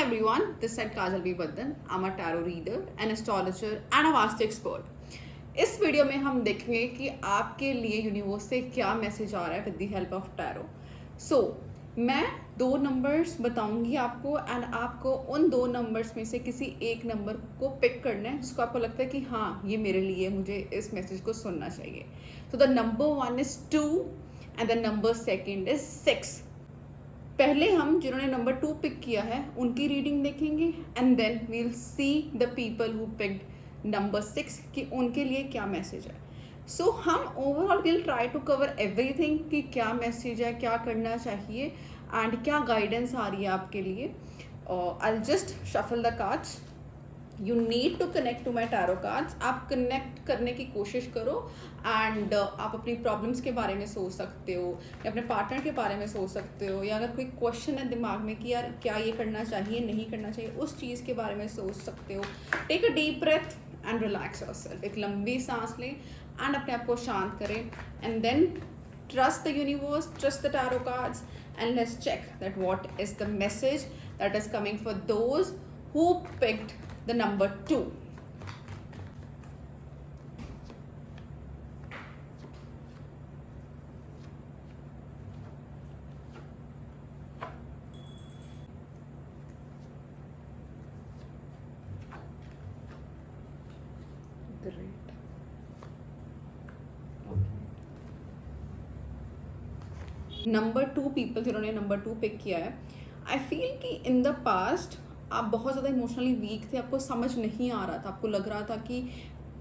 everyone, this is Kajal V. Baddan. I'm a tarot reader, an astrologer and a vastu expert. इस video में हम देखेंगे कि आपके लिए यूनिवर्स से क्या मैसेज आ रहा है with the help of tarot. So मैं 2 नंबर्स बताऊंगी आपको एंड आपको उन 2 नंबर्स में से किसी एक नंबर को पिक करना है जिसको आपको लगता है कि हाँ ये मेरे लिए, मुझे इस मैसेज को सुनना चाहिए. So the number 1 is 2 and the number 2 is 6. पहले हम जिन्होंने नंबर 2 पिक किया है उनकी रीडिंग देखेंगे and then we'll see the people who picked number 6 कि उनके लिए क्या मैसेज है. सो हम overall will try to cover everything कि क्या मैसेज है, क्या करना चाहिए एंड क्या गाइडेंस आ रही है आपके लिए. I just shuffle the cards. You need to connect to my tarot cards. आप कनेक्ट करने की कोशिश करो एंड आप अपनी प्रॉब्लम्स के बारे में सोच सकते हो या अपने पार्टनर के बारे में सोच सकते हो, या अगर कोई क्वेश्चन है दिमाग में कि यार क्या ये करना चाहिए नहीं करना चाहिए, उस चीज़ के बारे में सोच सकते हो. Take a deep breath and relax yourself. एक लंबी सांस लें एंड अपने आप को शांत करें and then trust the universe, trust the tarot cards, and let's check that what is the message that is coming for those who picked the number 2. Great. Number 2 people जिन्होंने नंबर 2 पिक किया है, I feel कि in the past आप बहुत ज़्यादा emotionally weak थे, आपको समझ नहीं आ रहा था, आपको लग रहा था कि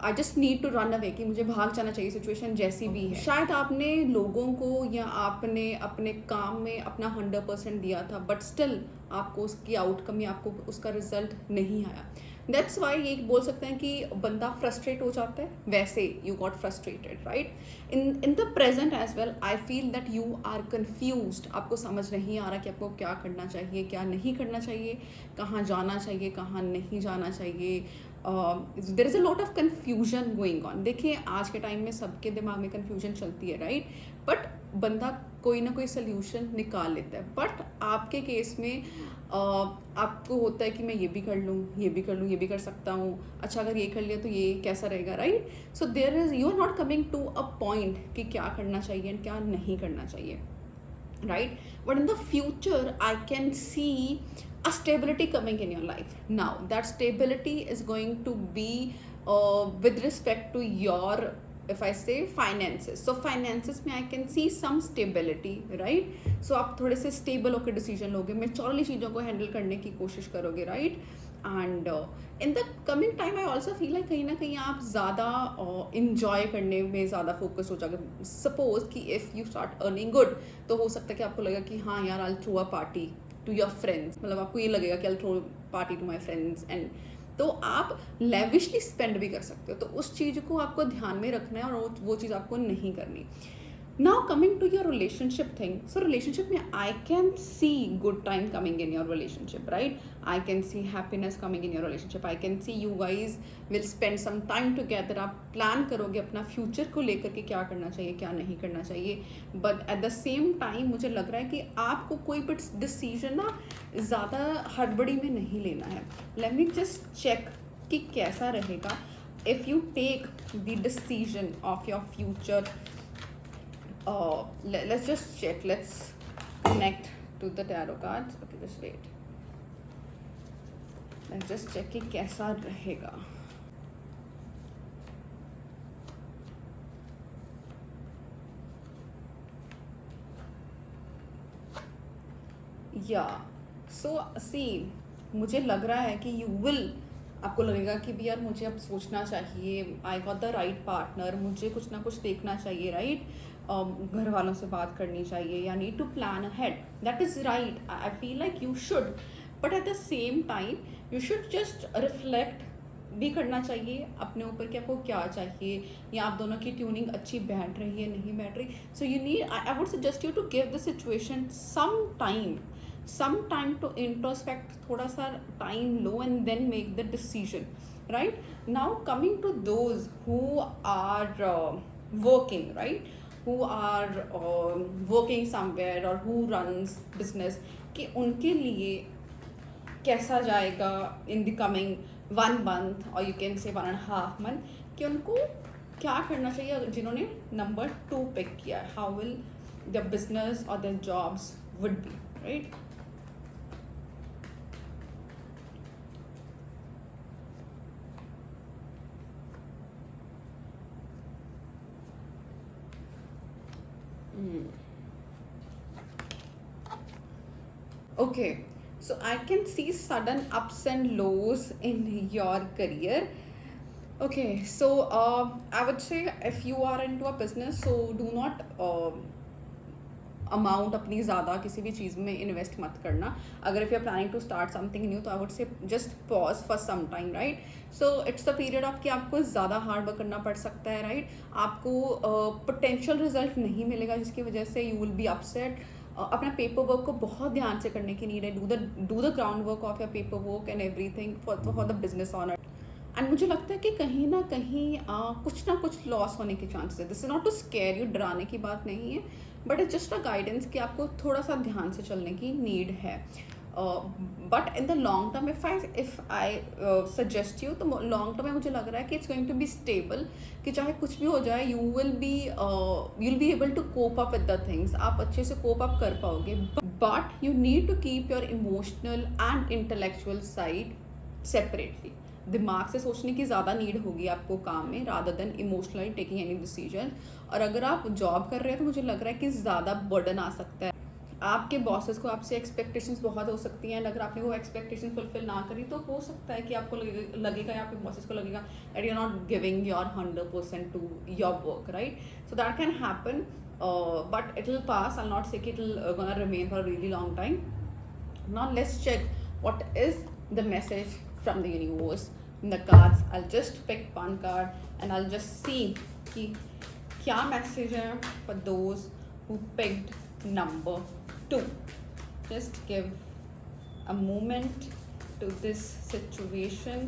I just need to run away, कि मुझे भाग जाना चाहिए सिचुएशन जैसी भी है. शायद आपने लोगों को या आपने अपने काम में अपना 100% दिया था बट स्टिल आपको उसकी आउटकम या आपको उसका रिजल्ट नहीं आया. दैट्स वाई ये बोल सकते हैं कि बंदा फ्रस्ट्रेट हो जाता है. वैसे you got frustrated right in the present as well. I feel that you are confused. आपको समझ नहीं आ रहा कि आपको क्या करना चाहिए, क्या नहीं करना चाहिए, कहाँ जाना चाहिए, कहाँ नहीं जाना चाहिए. There is a lot of confusion going on. देखिए आज के टाइम में सबके दिमाग में कन्फ्यूजन चलती है राइट, बट बंदा कोई ना कोई सोल्यूशन निकाल लेता है. बट आपके केस में आपको होता है कि मैं ये भी कर लूँ, ये भी कर लूँ, ये भी कर सकता हूँ, अच्छा अगर ये कर लिया तो ये कैसा रहेगा right. So there is, you are not coming to a point कि क्या करना चाहिए एंड क्या नहीं करना चाहिए right. But in the future I can see a stability coming in your life. Now that stability is going to be with respect to your, if I say finances, so finances में I can see some stability right. So आप थोड़े से stable होकर decision लोगे, maturely चीज़ों को handle करने की कोशिश करोगे right. And in the coming time I also feel like कहीं ना कहीं आप ज़्यादा इंजॉय करने में ज़्यादा फोकस हो जाओगे. सपोज कि if you start earning good तो हो सकता है कि आपको लगेगा कि हाँ यार I throw a party to your friends, मतलब आपको ये लगेगा कि I throw party to my friends and तो आप लेविशली स्पेंड भी कर सकते हो. तो उस चीज़ को आपको ध्यान में रखना है और वो चीज़ आपको नहीं करनी. Now coming to your relationship thing, so relationship में I can see good time coming in your relationship, right? I can see happiness coming in your relationship. I can see you guys will spend some time together. आप plan करोगे अपना future को लेकर के क्या करना चाहिए, क्या नहीं करना चाहिए. But at the same time मुझे लग रहा है कि आपको कोई भी decision ना ज़्यादा हड़बड़ी में नहीं लेना है. Let me just check कि कैसा रहेगा if you take the decision of your future. Let's just check. Let's connect to the tarot cards. Okay, just wait. Let's just check कि कैसा रहेगा. Yeah. So see, मुझे लग रहा है कि you will, आपको लगेगा कि भी यार मुझे अब सोचना चाहिए, I got the right partner, मुझे कुछ ना कुछ देखना चाहिए राइट. घर वालों से बात करनी चाहिए या need to plan ahead. That is right. I feel like you should, but at the same time you should just reflect भी करना चाहिए अपने ऊपर कि आपको क्या चाहिए, या आप दोनों की ट्यूनिंग अच्छी बैठ रही है नहीं बैठ रही. So you need, I would suggest you to give the situation some time to introspect, थोड़ा सा time low and then make the decision right. Now coming to those who are working right, who are working somewhere or who runs business, कि उनके लिए कैसा जाएगा in the coming 1 month और you can say 1.5 month, कि उनको क्या करना चाहिए जिन्होंने नंबर 2 पिक किया है. हाउ विल द बिजनेस और the jobs would be, right? Okay, so I can see sudden ups and lows in your career. Okay, so I would say if you are into a business, so do not amount अपनी ज़्यादा किसी भी चीज़ में invest मत करना. अगर if you are planning to start something new, तो I would say just pause for some time, right? So it's the period of कि आपको ज़्यादा हार्ड वर्क करना पड़ सकता है, राइट? आपको पोटेंशियल रिजल्ट नहीं मिलेगा, जिसकी वजह से यू विल बी अपसेट. अपना पेपर वर्क को बहुत ध्यान से करने की नीड है. Do the ground work of your paper work and everything for the business honour. And मुझे लगता है कि कहीं ना कहीं कुछ ना कुछ लॉस होने के चांसेस है. This is not to scare you, डराने की बात नहीं है, but it's just a guidance कि आपको थोड़ा सा ध्यान से चलने की नीड है. But in the long term if I suggest you, तो लॉन्ग टर्म में मुझे लग रहा है कि it's going to be stable, कि चाहे कुछ भी हो जाए you will be able to cope up with the things. आप अच्छे से कोप अप कर पाओगे, but you need to keep your emotional and intellectual side separately. दिमाग से सोचने की ज़्यादा नीड होगी आपको काम में, rather than emotionally taking any decision. और अगर आप जॉब कर रहे हैं तो मुझे लग रहा है कि ज़्यादा बर्डन आ सकता है. आपके बॉसेस को आपसे एक्सपेक्टेशंस बहुत हो सकती हैं, अगर आपने वो एक्सपेक्टेशन फुलफिल ना करी तो हो सकता है कि आपको लगेगा या आपके बॉसेस को लगेगा that you are not giving your 100% to your work, right? So that can happen, but it will pass. I not say कि it will gonna remain for a really long time. Now let's check what is the message from the universe in the cards. I'll just pick one card and I'll just see कि क्या message है for those who picked number 2. Just give a moment to this situation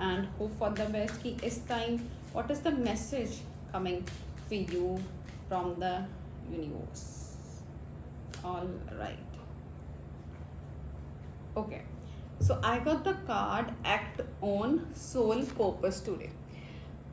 and hope for the best कि इस time what is the message coming for you from the universe. All right. Okay. So I got the card act on soul purpose today.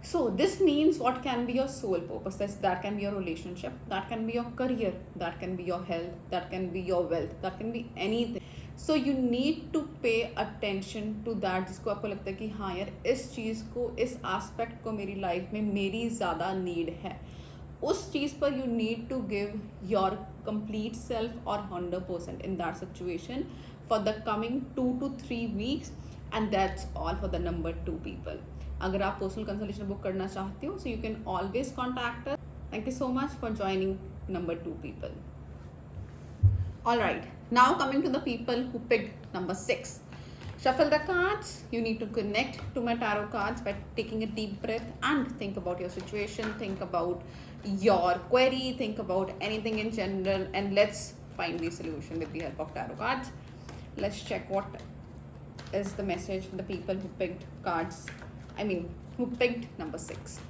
So this means what can be your soul purpose? That can be your relationship, that can be your career, that can be your health, that can be your wealth, that can be anything. So you need to pay attention to that. जिसको आपको लगता है कि हाँ यार इस चीज़ को, इस aspect को मेरी लाइफ में मेरी ज़्यादा नीड है, उस चीज़ पर you need to give your complete self or 100% in that situation for the coming 2 to 3 weeks. And that's all for the number 2 people. अगर आप पर्सनल कंसल्टेशन बुक करना चाहते हो, so you can always contact us. Thank you so much for joining number 2 people. All right, now coming to the people who picked number 6. Shuffle the cards. You need to connect to my tarot cards by taking a deep breath and think about your situation, think about your query, think about anything in general, and let's find the solution with the help of tarot cards. Let's check what is the message for the people who picked cards. Who picked number 6.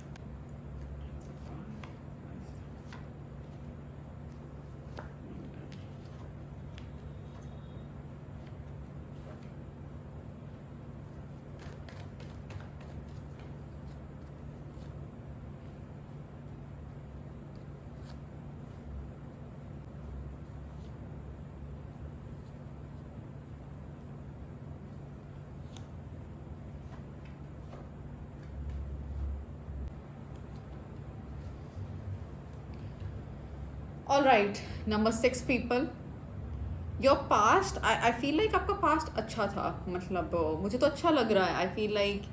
All right, number 6 people. Your past, I feel like आपका past अच्छा था, मतलब मुझे तो अच्छा लग रहा है. I feel like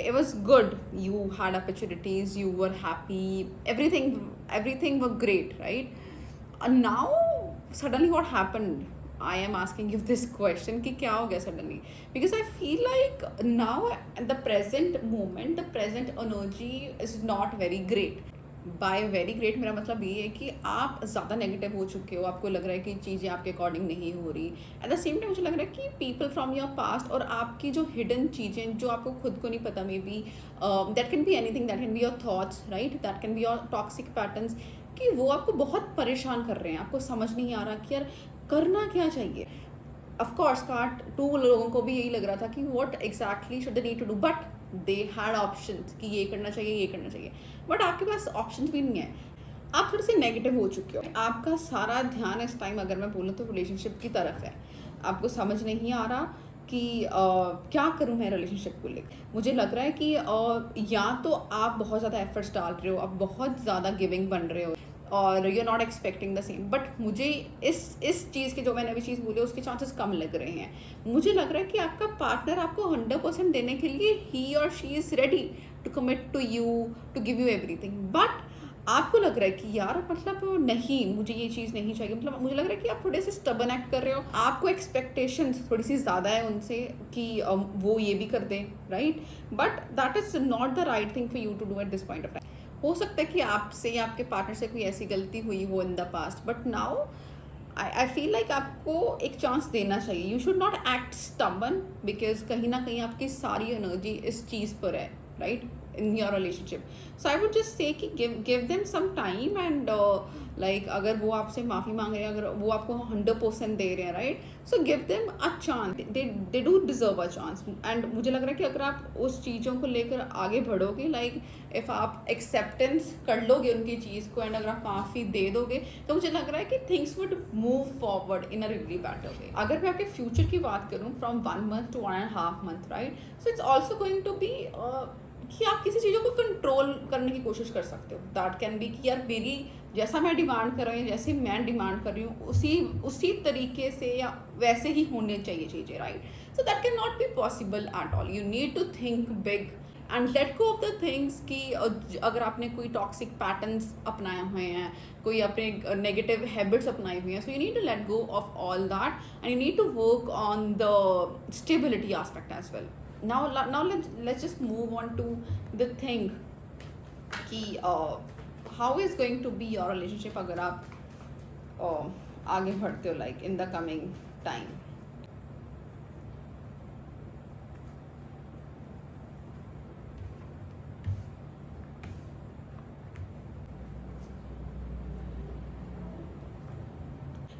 it was good. You had opportunities, you were happy, everything were great, right? And now suddenly what happened? I am asking you this question कि क्या हो गया suddenly? Because I feel like now at the present moment, the present energy is not very great. By very great मेरा मतलब ये है कि आप ज़्यादा नेगेटिव हो चुके हो, आपको लग रहा है कि चीज़ें आपके अकॉर्डिंग नहीं हो रही. एट द सेम टाइम मुझे लग रहा है कि पीपल फ्रॉम योर पास्ट और आपकी जो हिडन चीज़ें जो आपको खुद को नहीं पता, may be that can be anything, that can be your thoughts, right, that can be your toxic patterns, कि वो आपको बहुत परेशान कर रहे हैं. आपको समझ नहीं आ रहा कि यार करना क्या चाहिए. ऑफ कोर्स कार्ड टू लोगों को भी यही लग रहा था कि what exactly should they need to do, but they had options कि ये करना चाहिए, ये करना चाहिए, बट आपके पास ऑप्शंस भी नहीं है। आप थोड़े से नेगेटिव हो चुके हो, आपका सारा ध्यान इस टाइम अगर मैं बोलूँ तो रिलेशनशिप की तरफ है। आपको समझ नहीं आ रहा कि क्या करूँ मैं रिलेशनशिप को लेकर। मुझे लग रहा है कि या तो आप बहुत ज़्यादा एफर्ट्स डाल रहे हो, आप बहुत ज़्यादा गिविंग बन रहे हो और you are not expecting the same, but मुझे इस चीज़ की जो मैंने अभी चीज़ बोली उसके चांसेस कम लग रहे हैं। मुझे लग रहा है कि आपका पार्टनर आपको 100% देने के लिए ही और she is ready to commit to you, to give you everything, but आपको लग रहा है कि यार मतलब नहीं, मुझे ये चीज़ नहीं चाहिए। मतलब मुझे लग रहा है कि आप थोड़े से स्टबन एक्ट कर रहे हो, आपको एक्सपेक्टेशंस थोड़ी सी ज़्यादा है उनसे कि वो ये भी कर दें, right, but that is not the right thing for you to do at this point of time. हो सकता है कि आपसे या आपके पार्टनर से कोई ऐसी गलती हुई हो in the past, but now I feel like आपको एक चांस देना चाहिए। You should not act stubborn, because कहीं ना कहीं आपकी सारी एनर्जी इस चीज़ पर है, right, in your relationship. So I would just say कि give them some time and like अगर वो आपसे माफ़ी मांग रहे हैं, अगर वो आपको 100% दे रहे हैं, right, so give them a chance, they do deserve a chance. And मुझे लग रहा है कि अगर आप उस चीज़ों को लेकर आगे बढ़ोगे, लाइक इफ़ आप एक्सेप्टेंस कर लोगे उनकी चीज़ को एंड अगर आप माफ़ी दे दोगे, तो मुझे लग रहा है कि things would move forward in a really better way. अगर मैं आपके फ्यूचर की बात करूँ from 1 month to 1.5 month, right, so it's also going to be कि आप किसी चीज़ों को कंट्रोल करने की कोशिश कर सकते हो। दैट कैन बी कि यार मेरी जैसा मैं डिमांड कर रही हूँ, जैसे मैं डिमांड कर रही हूँ, उसी तरीके से या वैसे ही होने चाहिए चीज़ें, right. So that can not be possible at all. You need to think big and let go of the things कि अगर आपने कोई टॉक्सिक पैटर्न्स अपनाए हुए हैं, कोई अपने नेगेटिव हैबिट्स अपनाई हुई हैं, so you need to let go of all that and you need to work on the stability aspect as well. now let's just move on to the thing कि how is going to be your relationship अगर आप आगे बढ़ते हो like in the coming time।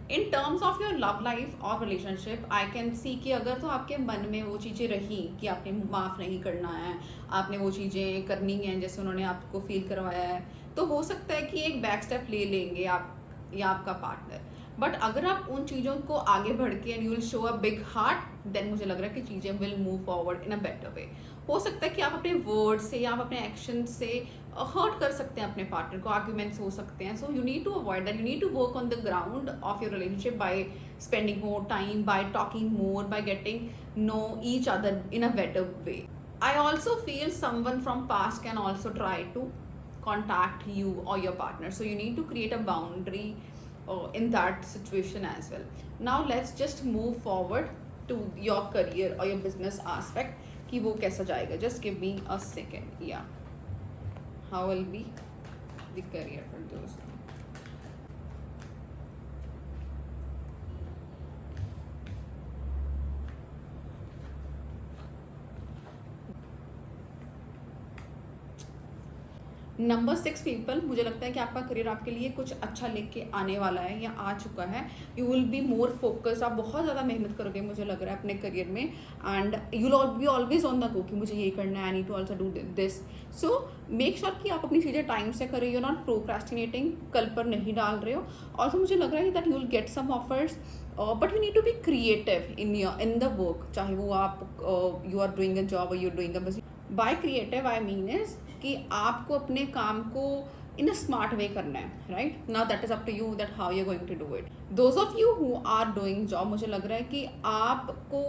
In terms of your love life और relationship I can सी कि अगर तो आपके मन में वो चीज़ें रही कि आपने माफ़ नहीं करना है, आपने वो चीज़ें करनी हैं जैसे उन्होंने आपको फील करवाया है, तो हो सकता है कि एक बैक स्टेप ले लेंगे आप या आपका पार्टनर। बट अगर आप उन चीज़ों को आगे बढ़ के and you will show a big heart, then मुझे लग रहा है कि चीज़ें will move forward in a better way. हो सकता है कि आप अपने वर्ड से या आप अपने एक्शन से हर्ट कर सकते हैं अपने पार्टनर को, आर्ग्यूमेंट्स हो सकते हैं। So you need to avoid that, you need to work on the ground of your relationship by spending more time, by talking more, by getting know each other in a better way. I also feel someone from past can also try to contact you or your partner, so you need to create a boundary in that situation as well. Now let's just move forward to your career or your business aspect कि वो कैसा जाएगा। Just give me a second, yeah, how will be the career for those। Number 6 people, मुझे लगता है कि आपका career आपके लिए कुछ अच्छा लेके आने वाला है या आ चुका है। You will be more focused, आप बहुत ज़्यादा मेहनत करोगे मुझे लग रहा है अपने करियर में, and you will be always on the go कि मुझे ये करना है, I need to also do this. So make sure कि आप अपनी चीज़ें टाइम से करें, यू नॉट प्रोक्रेस्टिनेटिंग, कल पर नहीं डाल रहे हो। ऑल्सो मुझे लग रहा है that you will get some offers, but you need to be creative in the work, चाहे वो आप you are doing a job और you are doing a business. By creative I mean is कि आपको अपने काम को इन अ स्मार्ट वे करना है, right. Now that is up to you that how you are going to do it. Those of you who are doing job, मुझे लग रहा है कि आपको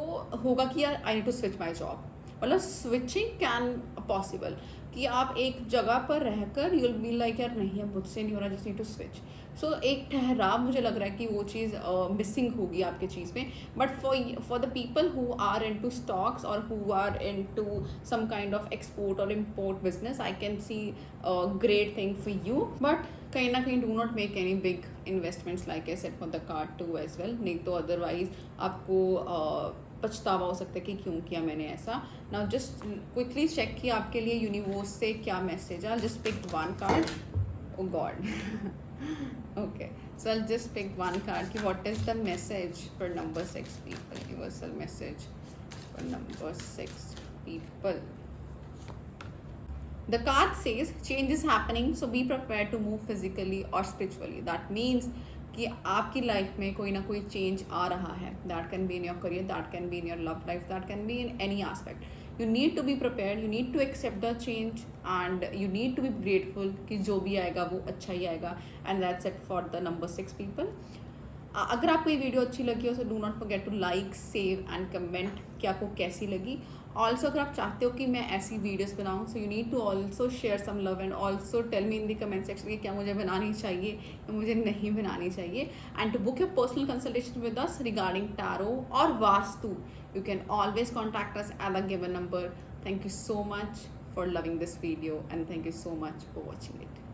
होगा कि यार I need to switch my job, मतलब स्विचिंग कैन पॉसिबल कि आप एक जगह पर रहकर यू विल बी लाइक यार नहीं अब मुझसे नहीं हो रहा, जस्ट नीड टू स्विच। सो एक ठहराव मुझे लग रहा है कि वो चीज़ मिसिंग होगी आपके चीज़ में। But for the people who are into stocks और who are into some kind of export और import business, I can see great thing for you. But कहीं ना कहीं do not make any big investments like I said for the card two as well, नहीं तो otherwise आपको पछतावा हो सकता है कि क्यों किया मैंने ऐसा। नाउ जस्ट क्विकली चेक कि आपके लिए यूनिवर्स से क्या मैसेज है। Just pick one card, O God Okay, so I'll just pick one card. What is the message for number 6 people? Universal message for number 6 people. The card says change is happening, so be prepared to move physically or spiritually. That means कि आपकी life में कोई ना कोई change आ रहा है. That can be in your career, that can be in your love life, that can be in any aspect. You need to be prepared, you need to accept the change and you need to be grateful कि जो भी आएगा वो अच्छा ही आएगा. And that's it for the number 6 people. अगर आपको ये वीडियो अच्छी लगी हो तो do not forget to like, save and comment कि आपको कैसी लगी. ऑल्सो अगर आप चाहते हो कि मैं ऐसी वीडियोस बनाऊं, so you need to also share some love and also tell me in the comment section कि क्या मुझे बनानी चाहिए या मुझे नहीं बनानी चाहिए. And to book your personal consultation with us regarding tarot और vastu, you can always contact us at the given number. Thank you so much for loving this video and thank you so much for watching it.